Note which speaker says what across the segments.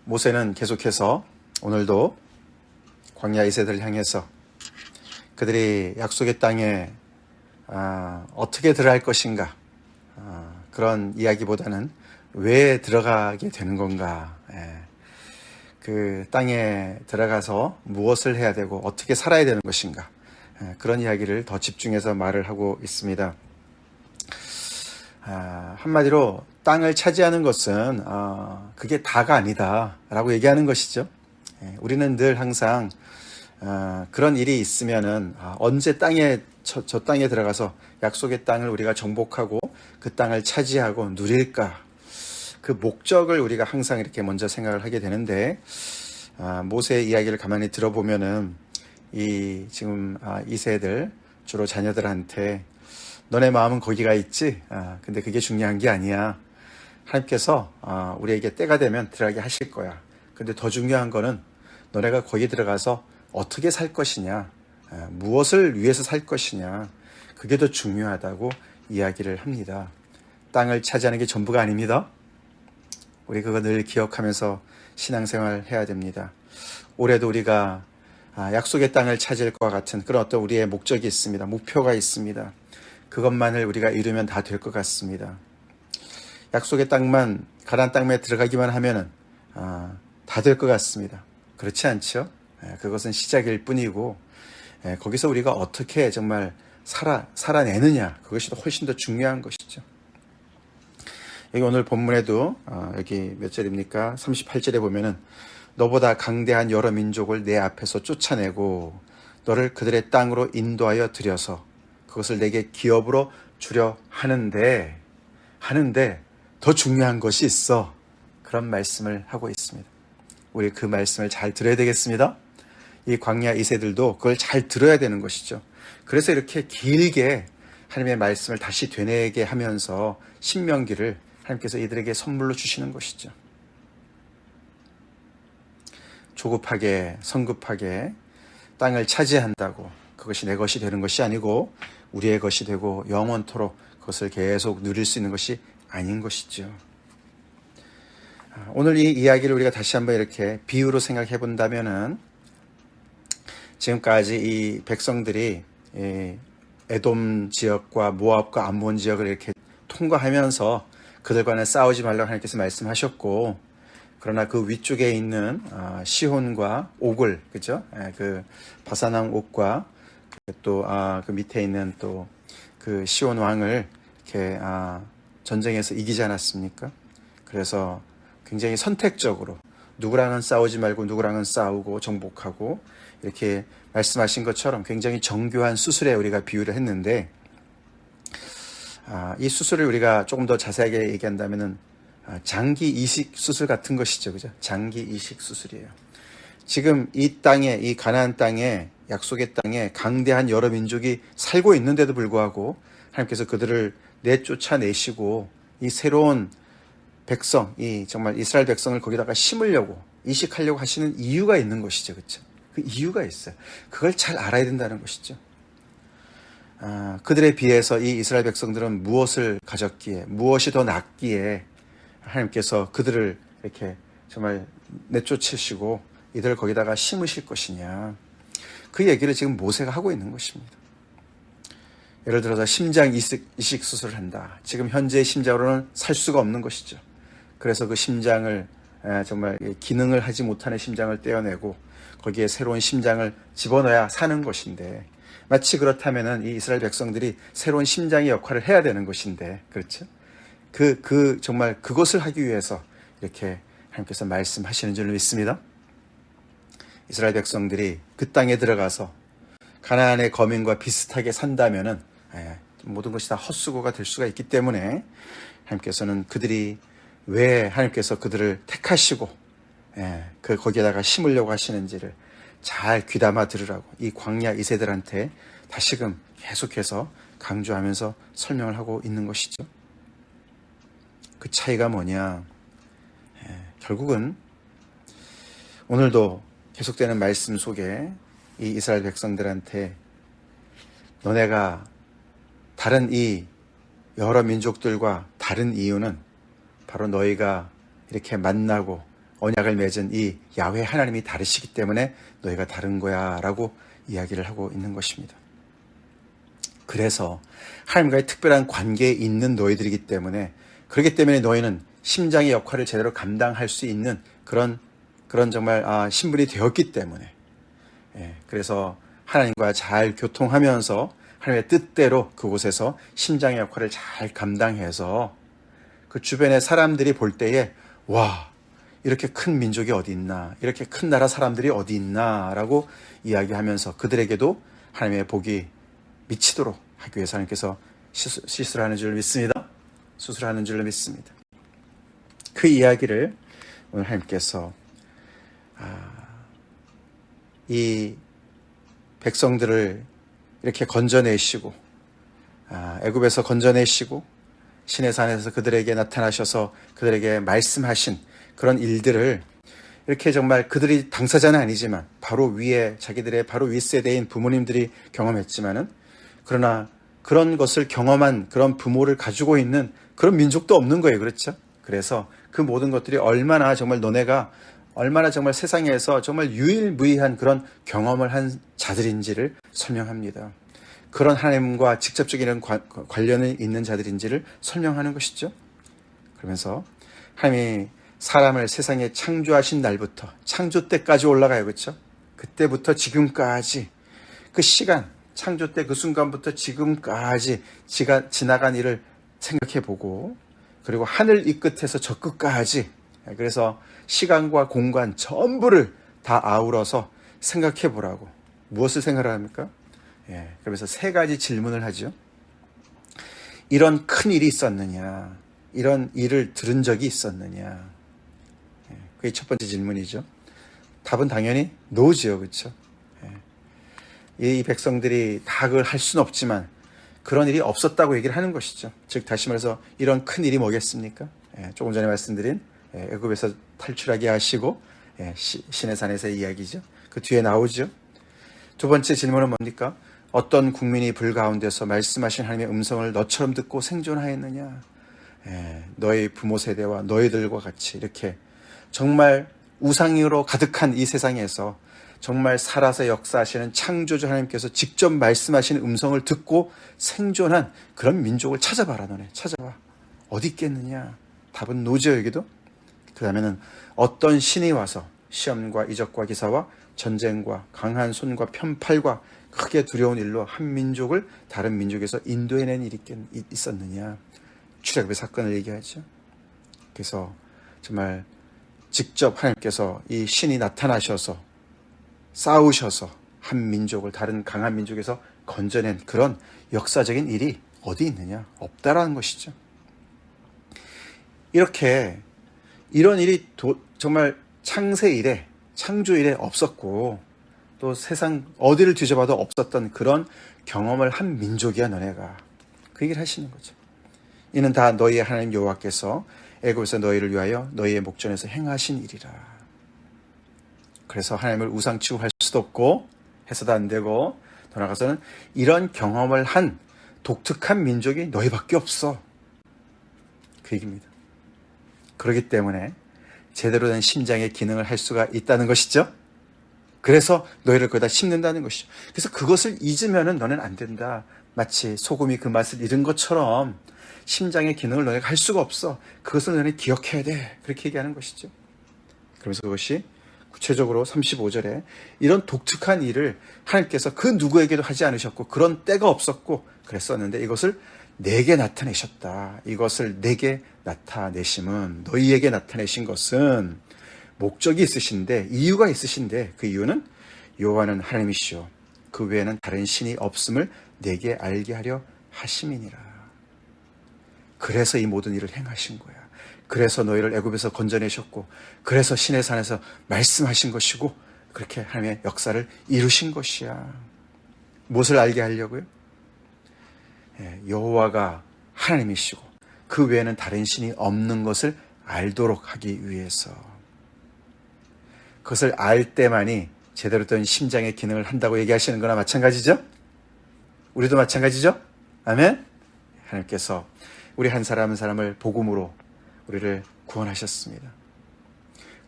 Speaker 1: 모세는 계속해서 오늘도 광야 이세들을 향해서 그들이 약속의 땅에 어떻게 들어갈 것인가, 그런 이야기보다는 왜 들어가게 되는 건가, 그 땅에 들어가서 무엇을 해야 되고 어떻게 살아야 되는 것인가, 그런 이야기를 더 집중해서 말을 하고 있습니다. 한마디로 땅을 차지하는 것은 그게 다가 아니다 라고 얘기하는 것이죠. 우리는 늘 항상 그런 일이 있으면은 언제 저 땅에 들어가서 약속의 땅을 우리가 정복하고 그 땅을 차지하고 누릴까, 그 목적을 우리가 항상 이렇게 먼저 생각을 하게 되는데, 모세의 이야기를 가만히 들어보면은 지금 이세들 주로 자녀들한테 너네 마음은 거기가 있지, 근데 그게 중요한 게 아니야. 하나님께서 우리에게 때가 되면 들어가게 하실 거야. 근데 더 중요한 거는 너네가 거기 들어가서 어떻게 살 것이냐, 무엇을 위해서 살 것이냐, 그게 더 중요하다고 이야기를 합니다. 땅을 차지하는 게 전부가 아닙니다. 우리 그거 늘 기억하면서 신앙생활 해야 됩니다. 올해도 우리가 약속의 땅을 차지할 것과 같은 그런 어떤 우리의 목적이 있습니다. 목표가 있습니다. 그것만을 우리가 이루면 다 될 것 같습니다. 약속의 땅만, 가나안 땅에 들어가기만 하면은 다 될 것 같습니다. 그렇지 않죠? 그것은 시작일 뿐이고, 거기서 우리가 어떻게 정말 살아내느냐, 그것이 훨씬 더 중요한 것이죠. 여기 오늘 본문에도 여기 몇 절입니까? 38절에 보면은 너보다 강대한 여러 민족을 내 앞에서 쫓아내고 너를 그들의 땅으로 인도하여 들여서 그것을 내게 기업으로 주려 하는데 더 중요한 것이 있어. 그런 말씀을 하고 있습니다. 우리 그 말씀을 잘 들어야 되겠습니다. 이 광야 이세들도 그걸 잘 들어야 되는 것이죠. 그래서 이렇게 길게 하나님의 말씀을 다시 되뇌게 하면서 신명기를 하나님께서 이들에게 선물로 주시는 것이죠. 조급하게 성급하게 땅을 차지한다고 그것이 내 것이 되는 것이 아니고 우리의 것이 되고 영원토록 그것을 계속 누릴 수 있는 것이 아닌 것이죠. 오늘 이 이야기를 우리가 다시 한번 이렇게 비유로 생각해 본다면은, 지금까지 이 백성들이 에돔 지역과 모압과 암몬 지역을 이렇게 통과하면서 그들과는 싸우지 말라고 하나님께서 말씀하셨고, 그러나 그 위쪽에 있는 시혼과 옥을, 그죠? 그 바사왕 옥과 또 그 밑에 있는 또 그 시혼 왕을 이렇게 전쟁에서 이기지 않았습니까? 그래서 굉장히 선택적으로 누구랑은 싸우지 말고 누구랑은 싸우고 정복하고 이렇게 말씀하신 것처럼 굉장히 정교한 수술에 우리가 비유를 했는데, 이 수술을 우리가 조금 더 자세하게 얘기한다면은 장기 이식 수술 같은 것이죠, 그죠? 장기 이식 수술이에요. 지금 이 땅에, 이 가나안 땅에, 약속의 땅에 강대한 여러 민족이 살고 있는데도 불구하고 하나님께서 그들을 내쫓아내시고 이 새로운 백성, 이 정말 이스라엘 백성을 거기다가 심으려고, 이식하려고 하시는 이유가 있는 것이죠, 그렇죠? 그 이유가 있어요. 그걸 잘 알아야 된다는 것이죠. 그들에 비해서 이 이스라엘 백성들은 무엇을 가졌기에, 무엇이 더 낫기에 하나님께서 그들을 이렇게 정말 내쫓으시고 이들을 거기다가 심으실 것이냐, 그 얘기를 지금 모세가 하고 있는 것입니다. 예를 들어서 심장 이식 수술을 한다. 지금 현재의 심장으로는 살 수가 없는 것이죠. 그래서 그 심장을 정말 기능을 하지 못하는 심장을 떼어내고 거기에 새로운 심장을 집어넣어야 사는 것인데, 마치 그렇다면은 이 이스라엘 백성들이 새로운 심장의 역할을 해야 되는 것인데, 그렇죠? 정말 그것을 하기 위해서 이렇게 하나님께서 말씀하시는 줄 믿습니다. 이스라엘 백성들이 그 땅에 들어가서 가나안의 거민과 비슷하게 산다면은 모든 것이 다 헛수고가 될 수가 있기 때문에 하나님께서는 그들이 왜 하나님께서 그들을 택하시고 거기에다가 심으려고 하시는지를 잘 귀담아 들으라고 이 광야 이세들한테 다시금 계속해서 강조하면서 설명을 하고 있는 것이죠. 그 차이가 뭐냐? 결국은 오늘도 계속되는 말씀 속에 이 이스라엘 백성들한테 너네가 다른 이 여러 민족들과 다른 이유는 바로 너희가 이렇게 만나고 언약을 맺은 이 야훼 하나님이 다르시기 때문에 너희가 다른 거야 라고 이야기를 하고 있는 것입니다. 그래서 하나님과의 특별한 관계에 있는 너희들이기 때문에, 그렇기 때문에 너희는 심장의 역할을 제대로 감당할 수 있는 그런 정말 신분이 되었기 때문에, 그래서 하나님과 잘 교통하면서 하나님의 뜻대로 그곳에서 심장의 역할을 잘 감당해서 그 주변의 사람들이 볼 때에 와, 이렇게 큰 민족이 어디 있나, 이렇게 큰 나라 사람들이 어디 있나 라고 이야기하면서 그들에게도 하나님의 복이 미치도록 하기 위해서 하나님께서 시술하는 줄 믿습니다. 수술하는 줄로 믿습니다. 그 이야기를 오늘 하나님께서 이 백성들을 이렇게 건져내시고 애굽에서 건져내시고 신의 산에서 그들에게 나타나셔서 그들에게 말씀하신 그런 일들을 이렇게 정말 그들이 당사자는 아니지만 바로 위에 자기들의 바로 윗세대인 부모님들이 경험했지만은, 그러나 그런 것을 경험한 그런 부모를 가지고 있는 그런 민족도 없는 거예요. 그렇죠? 그래서 그 모든 것들이 얼마나 정말 너네가 얼마나 정말 세상에서 정말 유일무이한 그런 경험을 한 자들인지를 설명합니다. 그런 하나님과 직접적인 관련이 있는 자들인지를 설명하는 것이죠. 그러면서 하나님이 사람을 세상에 창조하신 날부터 창조 때까지 올라가요. 그렇죠? 그때부터 지금까지 그 시간, 창조 때 그 순간부터 지금까지 지나간 일을 생각해보고, 그리고 하늘 이 끝에서 저 끝까지, 그래서 시간과 공간 전부를 다 아우러서 생각해보라고. 무엇을 생각합니까? 그러면서 세 가지 질문을 하죠. 이런 큰 일이 있었느냐? 이런 일을 들은 적이 있었느냐? 그게 첫 번째 질문이죠. 답은 당연히 노지요. 그렇죠? 이 백성들이 다 그걸 할 수는 없지만 그런 일이 없었다고 얘기를 하는 것이죠. 즉 다시 말해서 이런 큰 일이 뭐겠습니까? 조금 전에 말씀드린 애굽에서 탈출하게 하시고 신의 산에서의 이야기죠. 그 뒤에 나오죠. 두 번째 질문은 뭡니까? 어떤 국민이 불 가운데서 말씀하신 하나님의 음성을 너처럼 듣고 생존하였느냐? 너희 부모 세대와 너희들과 같이 이렇게 정말 우상으로 가득한 이 세상에서 정말 살아서 역사하시는 창조주 하나님께서 직접 말씀하시는 음성을 듣고 생존한 그런 민족을 찾아봐라. 너네 찾아봐. 어디 있겠느냐? 답은 노죠. 여기도. 그 다음에는 어떤 신이 와서 시험과 이적과 기사와 전쟁과 강한 손과 편팔과 크게 두려운 일로 한 민족을 다른 민족에서 인도해낸 일이 있었느냐? 출애굽의 사건을 얘기하죠. 그래서 정말 직접 하나님께서 이 신이 나타나셔서 싸우셔서 한 민족을 다른 강한 민족에서 건져낸 그런 역사적인 일이 어디 있느냐? 없다라는 것이죠. 이렇게 이런 일이 정말 창세 이래, 창조 이래 없었고 또 세상 어디를 뒤져봐도 없었던 그런 경험을 한 민족이야 너네가. 그 얘기를 하시는 거죠. 이는 다 너희의 하나님 여호와께서 애굽에서 너희를 위하여 너희의 목전에서 행하신 일이라. 그래서 하나님을 우상 취급할 수도 없고 해서도 안 되고, 더 나아가서는 이런 경험을 한 독특한 민족이 너희밖에 없어. 그 얘기입니다. 그렇기 때문에 제대로 된 심장의 기능을 할 수가 있다는 것이죠. 그래서 너희를 거기다 심는다는 것이죠. 그래서 그것을 잊으면은 너는 안 된다. 마치 소금이 그 맛을 잃은 것처럼 심장의 기능을 너희가 할 수가 없어. 그것을 너희는 기억해야 돼. 그렇게 얘기하는 것이죠. 그러면서 그것이 구체적으로 35절에 이런 독특한 일을 하나님께서 그 누구에게도 하지 않으셨고 그런 때가 없었고 그랬었는데 이것을 내게 나타내셨다. 이것을 내게 나타내심은, 너희에게 나타내신 것은 목적이 있으신데, 이유가 있으신데, 그 이유는 여호와는 하나님이시오 그 외에는 다른 신이 없음을 내게 알게 하려 하심이니라. 그래서 이 모든 일을 행하신 거야. 그래서 너희를 애굽에서 건져내셨고, 그래서 신의 산에서 말씀하신 것이고, 그렇게 하나님의 역사를 이루신 것이야. 무엇을 알게 하려고요? 여호와가 하나님이시고 그 외에는 다른 신이 없는 것을 알도록 하기 위해서. 그것을 알 때만이 제대로 된 심장의 기능을 한다고 얘기하시는 거나 마찬가지죠? 우리도 마찬가지죠? 아멘? 하나님께서 우리 한 사람 한 사람을 복음으로 우리를 구원하셨습니다.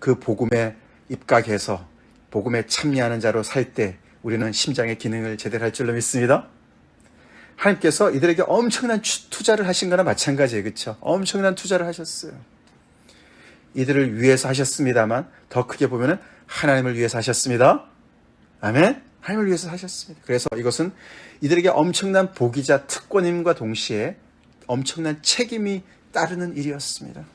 Speaker 1: 그 복음에 입각해서 복음에 참여하는 자로 살 때 우리는 심장의 기능을 제대로 할 줄로 믿습니다. 하나님께서 이들에게 엄청난 투자를 하신 거나 마찬가지예요. 그렇죠? 엄청난 투자를 하셨어요. 이들을 위해서 하셨습니다만 더 크게 보면은 하나님을 위해서 하셨습니다. 아멘. 하나님을 위해서 하셨습니다. 그래서 이것은 이들에게 엄청난 복이자 특권임과 동시에 엄청난 책임이 따르는 일이었습니다.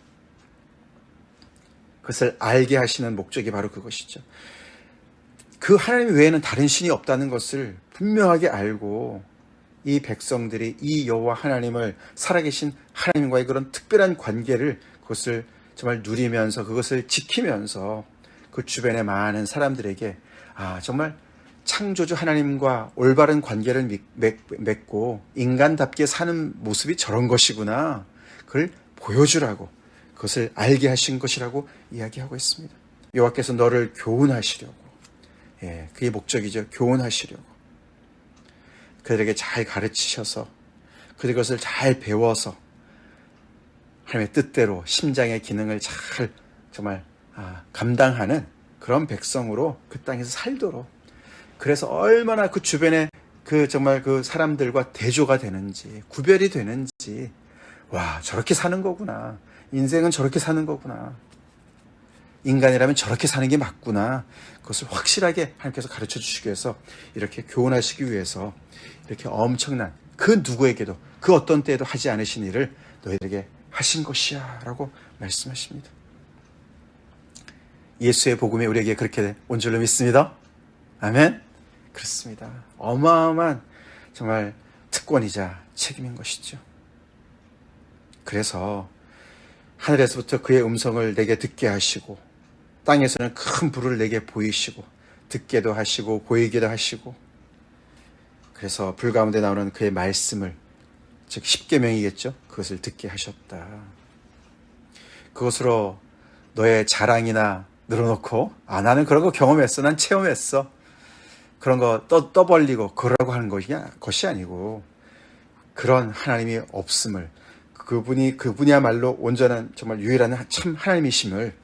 Speaker 1: 그것을 알게 하시는 목적이 바로 그것이죠. 그 하나님 외에는 다른 신이 없다는 것을 분명하게 알고 이 백성들이 이 여호와 하나님을 살아계신 하나님과의 그런 특별한 관계를 그것을 정말 누리면서 그것을 지키면서 그 주변의 많은 사람들에게 정말 창조주 하나님과 올바른 관계를 맺고 인간답게 사는 모습이 저런 것이구나. 그걸 보여주라고 그것을 알게 하신 것이라고 이야기하고 있습니다. 여호와께서 너를 교훈하시려고 그게 목적이죠. 교훈하시려고 그들에게 잘 가르치셔서 그것을 잘 배워서 하나님의 뜻대로 심장의 기능을 잘 정말 감당하는 그런 백성으로 그 땅에서 살도록 그래서 얼마나 그 주변에 정말 그 사람들과 대조가 되는지 구별이 되는지 저렇게 사는 거구나. 인생은 저렇게 사는 거구나. 인간이라면 저렇게 사는 게 맞구나. 그것을 확실하게 하나님께서 가르쳐 주시기 위해서 이렇게 교훈하시기 위해서 이렇게 엄청난 그 누구에게도 그 어떤 때에도 하지 않으신 일을 너희들에게 하신 것이야 라고 말씀하십니다. 예수의 복음이 우리에게 그렇게 온 줄로 믿습니다. 아멘. 그렇습니다. 어마어마한 정말 특권이자 책임인 것이죠. 그래서 하늘에서부터 그의 음성을 내게 듣게 하시고 땅에서는 큰 불을 내게 보이시고 듣게도 하시고 보이기도 하시고 그래서 불 가운데 나오는 그의 말씀을 즉 십계명이겠죠. 그것을 듣게 하셨다. 그것으로 너의 자랑이나 늘어놓고 나는 그런 거 경험했어. 난 체험했어. 그런 거 떠벌리고 그러라고 하는 것이 아니고 그런 하나님이 없음을 그분이야말로 온전한 정말 유일한 참 하나님이심을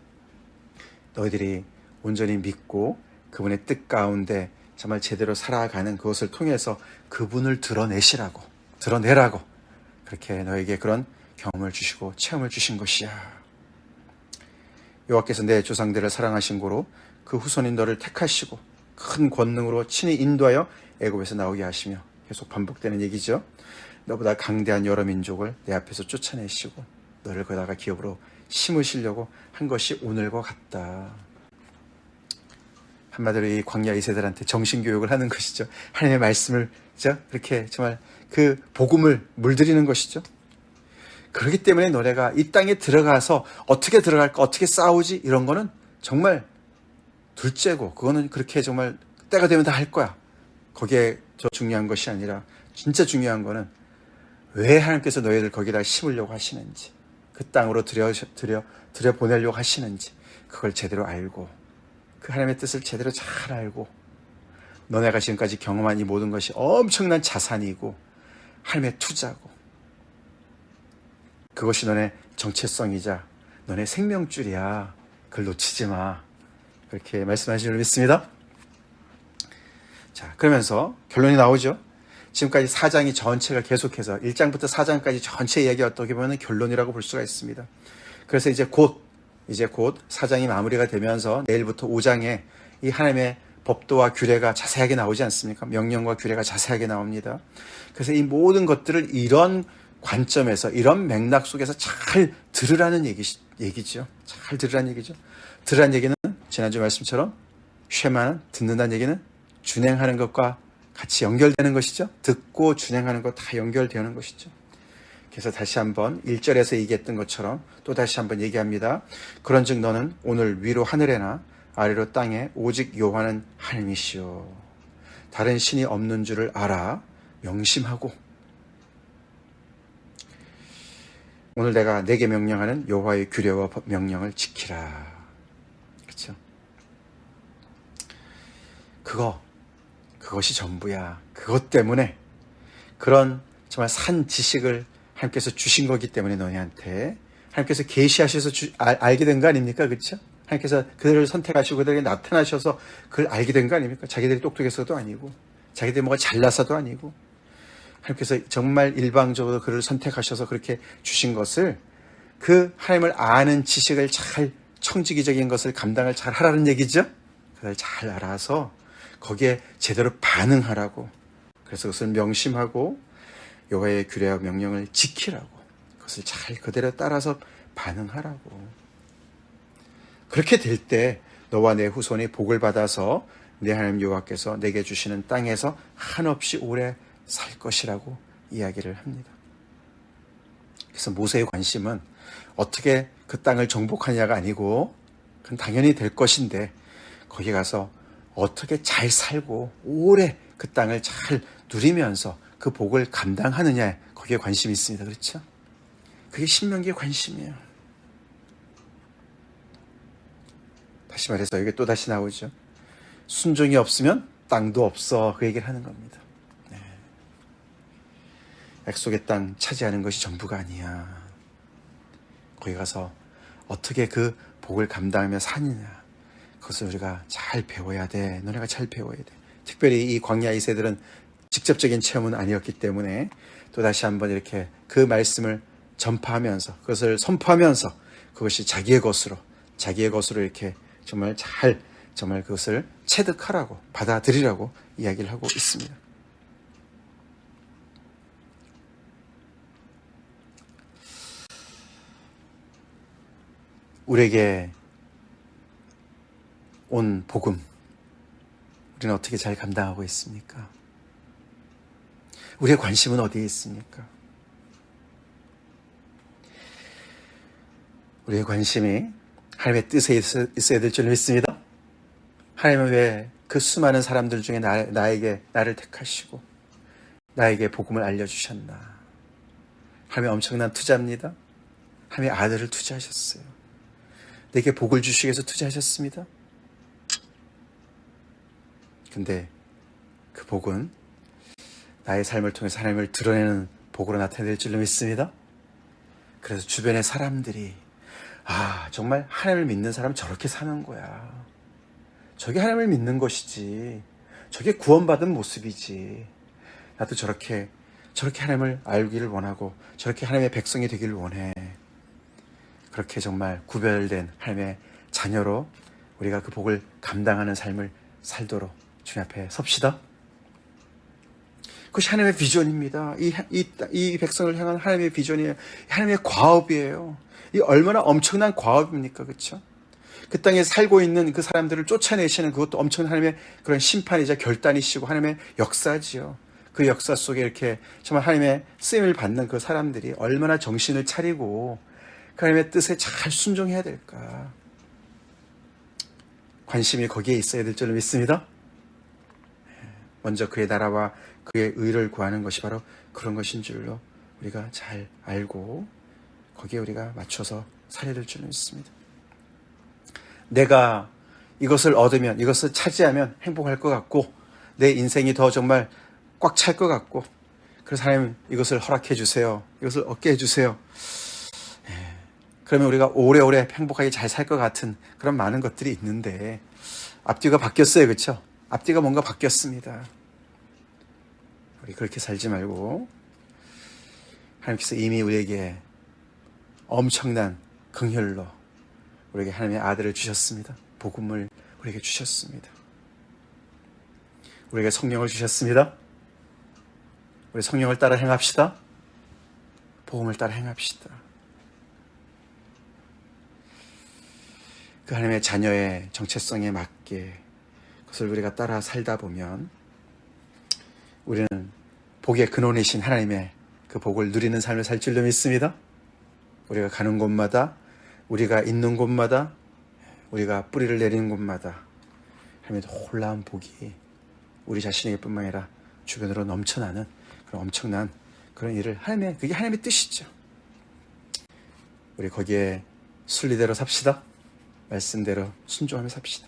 Speaker 1: 너희들이 온전히 믿고 그분의 뜻 가운데 정말 제대로 살아가는 그것을 통해서 그분을 드러내라고 그렇게 너에게 그런 경험을 주시고 체험을 주신 것이야. 여호와께서 내 조상들을 사랑하신 고로 그 후손인 너를 택하시고 큰 권능으로 친히 인도하여 애굽에서 나오게 하시며 계속 반복되는 얘기죠. 너보다 강대한 여러 민족을 내 앞에서 쫓아내시고 너를 거다가 기업으로 심으시려고 한 것이 오늘과 같다. 한마디로 이 광야 이세들한테 정신교육을 하는 것이죠. 하나님의 말씀을 그렇게 정말 그 복음을 물들이는 것이죠. 그렇기 때문에 너네가 이 땅에 들어가서 어떻게 들어갈까 어떻게 싸우지 이런 거는 정말 둘째고 그거는 그렇게 정말 때가 되면 다 할 거야. 거기에 더 중요한 것이 아니라 진짜 중요한 거는 왜 하나님께서 너희들 거기다 심으려고 하시는지 그 땅으로 들여보내려고 하시는지 그걸 제대로 알고 그 하나님의 뜻을 제대로 잘 알고 너네가 지금까지 경험한 이 모든 것이 엄청난 자산이고 하나님의 투자고 그것이 너네 정체성이자 너네 생명줄이야. 그걸 놓치지 마. 그렇게 말씀하시는 줄 믿습니다. 자, 그러면서 결론이 나오죠. 지금까지 4장이 전체가 계속해서 1장부터 4장까지 전체 이야기가 어떻게 보면 결론이라고 볼 수가 있습니다. 그래서 이제 곧 4장이 마무리가 되면서 내일부터 5장에 이 하나님의 법도와 규례가 자세하게 나오지 않습니까? 명령과 규례가 자세하게 나옵니다. 그래서 이 모든 것들을 이런 관점에서 이런 맥락 속에서 잘 들으라는 얘기죠. 잘 들으라는 얘기죠. 들으라는 얘기는 지난주 말씀처럼 쉐마는 듣는다는 얘기는 준행하는 것과 같이 연결되는 것이죠. 듣고 준행하는 것 다 연결되는 것이죠. 그래서 다시 한번 1절에서 얘기했던 것처럼 또 다시 한번 얘기합니다. 그런즉 너는 오늘 위로 하늘에나 아래로 땅에 오직 여호와는 하나님이시오. 다른 신이 없는 줄을 알아 명심하고 오늘 내가 내게 명령하는 여호와의 규례와 명령을 지키라. 그렇죠? 그것이 전부야. 그것 때문에 그런 정말 산 지식을 하나님께서 주신 거기 때문에 너희한테 하나님께서 계시하셔서 알게 된 거 아닙니까? 그렇죠? 하나님께서 그들을 선택하시고 그들에게 나타나셔서 그걸 알게 된 거 아닙니까? 자기들이 똑똑해서도 아니고 자기들이 뭐가 잘나서도 아니고 하나님께서 정말 일방적으로 그를 선택하셔서 그렇게 주신 것을 그 하나님을 아는 지식을 잘 청지기적인 것을 감당을 잘 하라는 얘기죠. 그걸 잘 알아서 거기에 제대로 반응하라고. 그래서 그것을 명심하고 여호와의 규례와 명령을 지키라고. 그것을 잘 그대로 따라서 반응하라고. 그렇게 될 때 너와 내 후손이 복을 받아서 내 하나님 여호와께서 내게 주시는 땅에서 한없이 오래 살 것이라고 이야기를 합니다. 그래서 모세의 관심은 어떻게 그 땅을 정복하냐가 아니고 그건 당연히 될 것인데 거기 가서 어떻게 잘 살고 오래 그 땅을 잘 누리면서 그 복을 감당하느냐 거기에 관심이 있습니다. 그렇죠? 그게 신명기의 관심이에요. 다시 말해서 이게 또다시 나오죠. 순종이 없으면 땅도 없어. 그 얘기를 하는 겁니다. 네. 약속의 땅 차지하는 것이 전부가 아니야. 거기 가서 어떻게 그 복을 감당하며 사느냐. 그것을 우리가 잘 배워야 돼. 너네가 잘 배워야 돼. 특별히 이 광야 2세들은 직접적인 체험은 아니었기 때문에 또다시 한번 이렇게 그 말씀을 전파하면서 그것을 선포하면서 그것이 자기의 것으로 이렇게 정말 그것을 체득하라고 받아들이라고 이야기를 하고 있습니다. 우리에게 온 복음 우리는 어떻게 잘 감당하고 있습니까? 우리의 관심은 어디에 있습니까? 우리의 관심이 하나님의 뜻에 있어야 될 줄 믿습니다. 하나님은 왜 그 수많은 사람들 중에 나를 택하시고 나에게 복음을 알려주셨나? 하나님의 엄청난 투자입니다. 하나님의 아들을 투자하셨어요. 내게 복을 주시기 위해서 투자하셨습니다. 근데 그 복은 나의 삶을 통해서 하나님을 드러내는 복으로 나타낼 줄로 믿습니다. 그래서 주변의 사람들이 정말 하나님을 믿는 사람은 저렇게 사는 거야. 저게 하나님을 믿는 것이지. 저게 구원받은 모습이지. 나도 저렇게 하나님을 알기를 원하고 저렇게 하나님의 백성이 되기를 원해. 그렇게 정말 구별된 하나님의 자녀로 우리가 그 복을 감당하는 삶을 살도록 주님 앞에 섭시다. 그것이 하나님의 비전입니다. 이 백성을 향한 하나님의 비전이에요. 하나님의 과업이에요. 이 얼마나 엄청난 과업입니까? 그렇죠? 그 땅에 살고 있는 그 사람들을 쫓아내시는 그것도 엄청난 하나님의 그런 심판이자 결단이시고 하나님의 역사지요. 그 역사 속에 이렇게 정말 하나님의 쓰임을 받는 그 사람들이 얼마나 정신을 차리고 그 하나님의 뜻에 잘 순종해야 될까. 관심이 거기에 있어야 될 줄로 믿습니다. 먼저 그의 나라와 그의 의를 구하는 것이 바로 그런 것인 줄로 우리가 잘 알고 거기에 우리가 맞춰서 살아야 될 줄로 믿습니다. 내가 이것을 얻으면 이것을 차지하면 행복할 것 같고 내 인생이 더 정말 꽉 찰 것 같고 그래서 하나님 이것을 허락해 주세요. 이것을 얻게 해주세요. 그러면 우리가 오래오래 행복하게 잘 살 것 같은 그런 많은 것들이 있는데 앞뒤가 바뀌었어요. 그렇죠? 앞뒤가 뭔가 바뀌었습니다. 우리 그렇게 살지 말고 하나님께서 이미 우리에게 엄청난 긍휼로 우리에게 하나님의 아들을 주셨습니다. 복음을 우리에게 주셨습니다. 우리에게 성령을 주셨습니다. 우리 성령을 따라 행합시다. 복음을 따라 행합시다. 그 하나님의 자녀의 정체성에 맞게 그것을 우리가 따라 살다 보면 우리는 복의 근원이신 하나님의 그 복을 누리는 삶을 살 줄로 믿습니다. 우리가 가는 곳마다 우리가 있는 곳마다 우리가 뿌리를 내리는 곳마다 하나님의 놀라운 복이 우리 자신에게 뿐만 아니라 주변으로 넘쳐나는 그런 엄청난 그런 일을 그게 하나님의 뜻이죠. 우리 거기에 순리대로 삽시다. 말씀대로 순종하며 삽시다.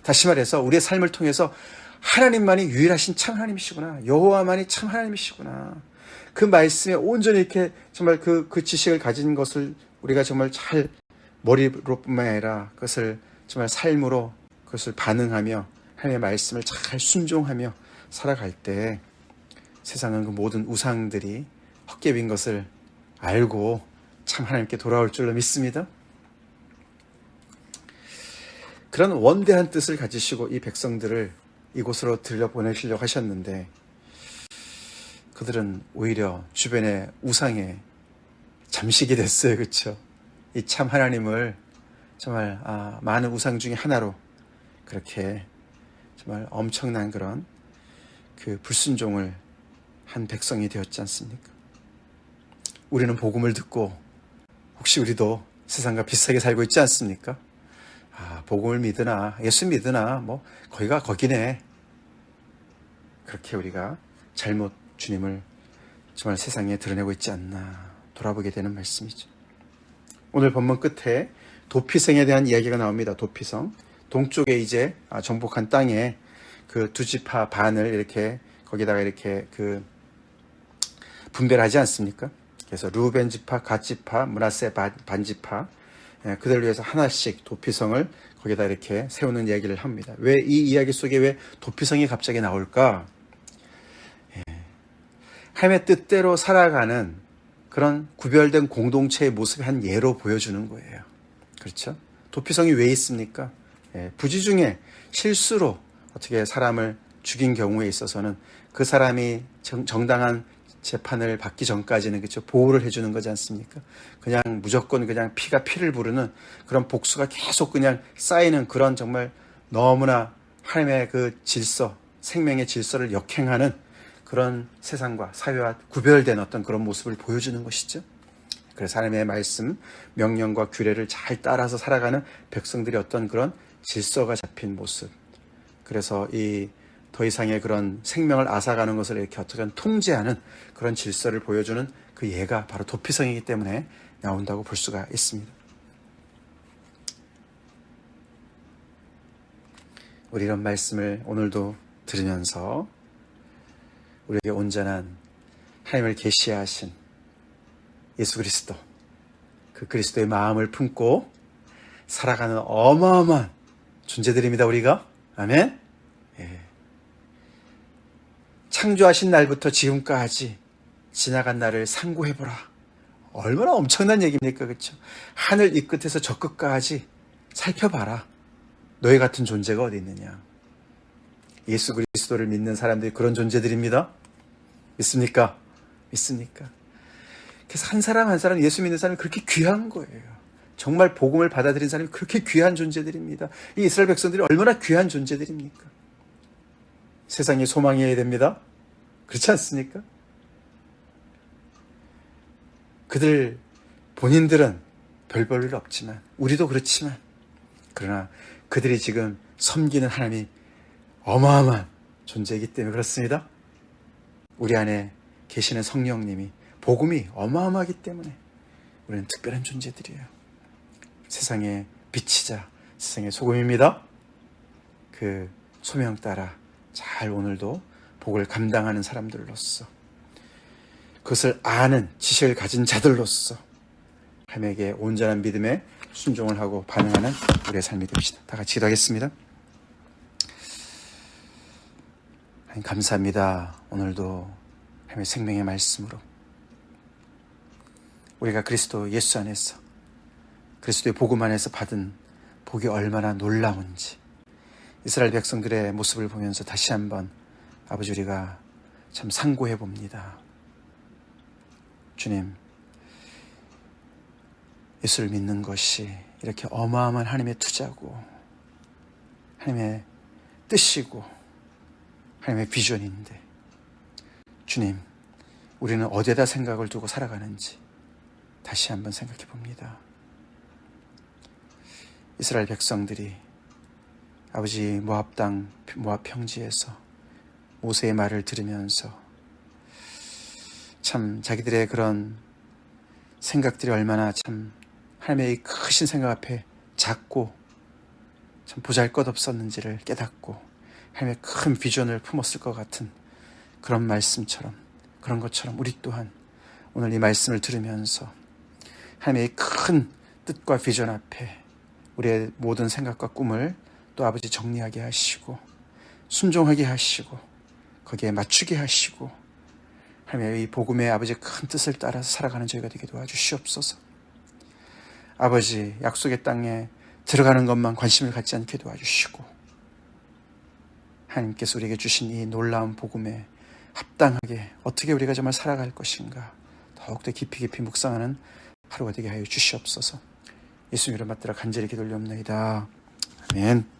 Speaker 1: 다시 말해서 우리의 삶을 통해서 하나님만이 유일하신 참 하나님이시구나. 여호와만이 참 하나님이시구나. 그 말씀에 온전히 이렇게 정말 그 지식을 가진 것을 우리가 정말 잘 머리로뿐만 아니라 그것을 정말 삶으로 그것을 반응하며 하나님의 말씀을 잘 순종하며 살아갈 때 세상은 그 모든 우상들이 헛개빈 것을 알고 참 하나님께 돌아올 줄로 믿습니다. 그런 원대한 뜻을 가지시고 이 백성들을 이곳으로 들여보내시려고 하셨는데 그들은 오히려 주변의 우상에 잠식이 됐어요. 그렇죠? 이 참 하나님을 정말 많은 우상 중에 하나로 그렇게 정말 엄청난 그런 그 불순종을 한 백성이 되었지 않습니까? 우리는 복음을 듣고 혹시 우리도 세상과 비슷하게 살고 있지 않습니까? 복음을 믿으나 예수 믿으나 뭐 거기가 거기네. 그렇게 우리가 잘못 주님을 정말 세상에 드러내고 있지 않나 돌아보게 되는 말씀이죠. 오늘 본문 끝에 도피성에 대한 이야기가 나옵니다. 도피성. 동쪽에 이제 정복한 땅에 그 두 지파 반을 이렇게 거기다가 이렇게 그 분배를 하지 않습니까? 그래서 루벤 지파, 갓 지파, 므낫세 반 지파 그들을 위해서 하나씩 도피성을 거기다 이렇게 세우는 이야기를 합니다. 왜 이 이야기 속에 왜 도피성이 갑자기 나올까? 하나님의 뜻대로 살아가는 그런 구별된 공동체의 모습의 한 예로 보여주는 거예요. 그렇죠? 도피성이 왜 있습니까? 부지 중에 실수로 어떻게 사람을 죽인 경우에 있어서는 그 사람이 정당한 재판을 받기 전까지는 그렇죠? 보호를 해주는 거지 않습니까? 그냥 무조건 그냥 피가 피를 부르는 그런 복수가 계속 그냥 쌓이는 그런 정말 너무나 하나님의 그 질서, 생명의 질서를 역행하는 그런 세상과 사회와 구별된 어떤 그런 모습을 보여주는 것이죠. 그래서 하나님의 말씀, 명령과 규례를 잘 따라서 살아가는 백성들이 어떤 그런 질서가 잡힌 모습. 그래서 이 더 이상의 그런 생명을 앗아가는 것을 이렇게 어떻게 통제하는 그런 질서를 보여주는 그 예가 바로 도피성이기 때문에 나온다고 볼 수가 있습니다. 우리 이런 말씀을 오늘도 들으면서 우리에게 온전한 하나님을 계시하신 예수 그리스도, 그 그리스도의 마음을 품고 살아가는 어마어마한 존재들입니다. 우리가. 아멘. 창조하신 날부터 지금까지 지나간 날을 상고해보라. 얼마나 엄청난 얘기입니까? 그렇죠? 하늘 이 끝에서 저 끝까지 살펴봐라. 너희 같은 존재가 어디 있느냐. 예수 그리스도를 믿는 사람들이 그런 존재들입니다. 믿습니까? 믿습니까? 그래서 한 사람 한 사람 예수 믿는 사람이 그렇게 귀한 거예요. 정말 복음을 받아들인 사람이 그렇게 귀한 존재들입니다. 이 이스라엘 백성들이 얼마나 귀한 존재들입니까? 세상에 소망이어야 됩니다. 그렇지 않습니까? 그들 본인들은 별 볼 일 없지만 우리도 그렇지만 그러나 그들이 지금 섬기는 하나님이 어마어마한 존재이기 때문에 그렇습니다. 우리 안에 계시는 성령님이 복음이 어마어마하기 때문에 우리는 특별한 존재들이에요. 세상의 빛이자 세상의 소금입니다. 그 소명 따라 잘 오늘도 복을 감당하는 사람들로서 그것을 아는 지식을 가진 자들로서 하나님에게 온전한 믿음에 순종을 하고 반응하는 우리의 삶이 됩시다. 다 같이 기도하겠습니다. 하나님 감사합니다. 오늘도 하나님의 생명의 말씀으로 우리가 그리스도 예수 안에서 그리스도의 복음 안에서 받은 복이 얼마나 놀라운지 이스라엘 백성들의 모습을 보면서 다시 한번 아버지 우리가 참 상고해 봅니다. 주님, 예수를 믿는 것이 이렇게 어마어마한 하나님의 투자고 하나님의 뜻이고 하나님의 비전인데 주님, 우리는 어디에다 생각을 두고 살아가는지 다시 한번 생각해 봅니다. 이스라엘 백성들이 아버지 모압 땅, 모압 평지에서 모세의 말을 들으면서 참 자기들의 그런 생각들이 얼마나 참 하나님의 크신 생각 앞에 작고 참 보잘것없었는지를 깨닫고 하나님의 큰 비전을 품었을 것 같은 그런 말씀처럼 그런 것처럼 우리 또한 오늘 이 말씀을 들으면서 하나님의 큰 뜻과 비전 앞에 우리의 모든 생각과 꿈을 또 아버지 정리하게 하시고 순종하게 하시고 거기에 맞추게 하시고 하나님의 이 복음의 아버지 큰 뜻을 따라서 살아가는 저희가 되게 도와주시옵소서. 아버지 약속의 땅에 들어가는 것만 관심을 갖지 않게 도와주시고 하나님께서 우리에게 주신 이 놀라운 복음에 합당하게 어떻게 우리가 정말 살아갈 것인가 더욱더 깊이 묵상하는 하루가 되게 하여 주시옵소서. 예수님 이름 받들어 간절히 기도 올리옵나이다. 아멘.